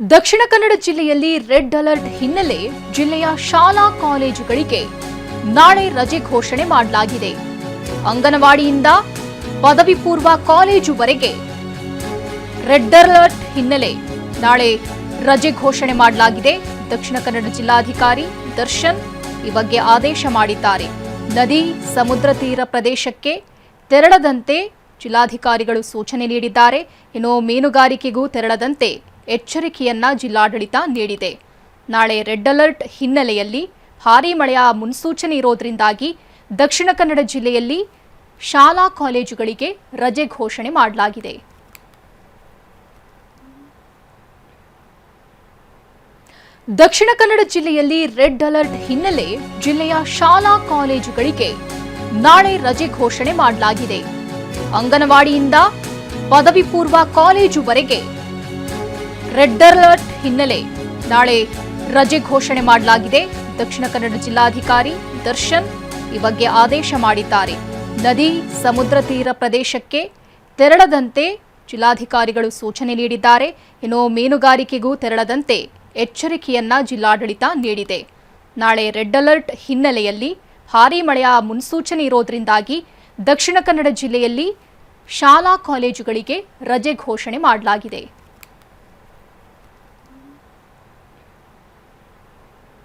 ದಕ್ಷಿಣ ಕನ್ನಡ ಜಿಲ್ಲೆಯಲ್ಲಿ red alert ಹಿನ್ನೆಲೆ ಜಿಲ್ಲೆಯ ಶಾಲಾ ಕಾಲೇಜುಗಳಿಗೆ ನಾಳೆ ರಜೆ ಘೋಷಣೆ ಮಾಡಲಾಗಿದೆ. ಅಂಗನವಾಡಿಯಿಂದ ಪದವಿ ಪೂರ್ವ ಕಾಲೇಜುವರೆಗೆ ರೆಡ್ ಅಲರ್ಟ್ ಹಿನ್ನೆಲೆ ನಾಳೆ ರಜೆ ಘೋಷಣೆ ಮಾಡಲಾಗಿದೆ. ದಕ್ಷಿಣ ಕನ್ನಡ ಜಿಲ್ಲಾಧಿಕಾರಿ ದರ್ಶನ್ ಈ ಬಗ್ಗೆ ಆದೇಶ ಮಾಡಿದ್ದಾರೆ. ನದಿ ಸಮುದ್ರ ತೀರ ಪ್ರದೇಶಕ್ಕೆ ತೆರಳದಂತೆ ಜಿಲ್ಲಾಧಿಕಾರಿಗಳು ಸೂಚನೆ ನೀಡಿದ್ದಾರೆ. ಇನ್ನು ಮೀನುಗಾರಿಕೆಗೂ ತೆರಳದಂತೆ ಎಚ್ಚರಿಕೆಯನ್ನ ಜಿಲ್ಲಾಡಳಿತ ನೀಡಿದೆ. ನಾಳೆ ರೆಡ್ ಅಲರ್ಟ್ ಹಿನ್ನೆಲೆಯಲ್ಲಿ ಭಾರೀ ಮಳೆಯ ಮುನ್ಸೂಚನೆ ಇರೋದ್ರಿಂದಾಗಿ ದಕ್ಷಿಣ ಕನ್ನಡ ಜಿಲ್ಲೆಯಲ್ಲಿ ಶಾಲಾ ಕಾಲೇಜುಗಳಿಗೆ ರಜೆ ಘೋಷಣೆ ಮಾಡಲಾಗಿದೆ. ದಕ್ಷಿಣ ಕನ್ನಡ ಜಿಲ್ಲೆಯಲ್ಲಿ ರೆಡ್ ಅಲರ್ಟ್ ಹಿನ್ನೆಲೆ ಜಿಲ್ಲೆಯ ಶಾಲಾ ಕಾಲೇಜುಗಳಿಗೆ ನಾಳೆ ರಜೆ ಘೋಷಣೆ ಮಾಡಲಾಗಿದೆ. ಅಂಗನವಾಡಿಯಿಂದ ಪದವಿ ಪೂರ್ವ ಕಾಲೇಜುವರೆಗೆ ರೆಡ್ ಅಲರ್ಟ್ ಹಿನ್ನೆಲೆ ನಾಳೆ ರಜೆ ಘೋಷಣೆ ಮಾಡಲಾಗಿದೆ. ದಕ್ಷಿಣ ಕನ್ನಡ ಜಿಲ್ಲಾಧಿಕಾರಿ ದರ್ಶನ್ ಈ ಬಗ್ಗೆ ಆದೇಶ ಮಾಡಿದ್ದಾರೆ. ನದಿ ಸಮುದ್ರ ತೀರ ಪ್ರದೇಶಕ್ಕೆ ತೆರಳದಂತೆ ಜಿಲ್ಲಾಧಿಕಾರಿಗಳು ಸೂಚನೆ ನೀಡಿದ್ದಾರೆ. ಇನ್ನು ಮೀನುಗಾರಿಕೆಗೂ ತೆರಳದಂತೆ ಎಚ್ಚರಿಕೆಯನ್ನ ಜಿಲ್ಲಾಡಳಿತ ನೀಡಿದೆ. ನಾಳೆ ರೆಡ್ ಅಲರ್ಟ್ ಹಿನ್ನೆಲೆಯಲ್ಲಿ ಭಾರೀ ಮಳೆಯ ಮುನ್ಸೂಚನೆ ಇರೋದ್ರಿಂದಾಗಿ ದಕ್ಷಿಣ ಕನ್ನಡ ಜಿಲ್ಲೆಯಲ್ಲಿ ಶಾಲಾ ಕಾಲೇಜುಗಳಿಗೆ ರಜೆ ಘೋಷಣೆ ಮಾಡಲಾಗಿದೆ.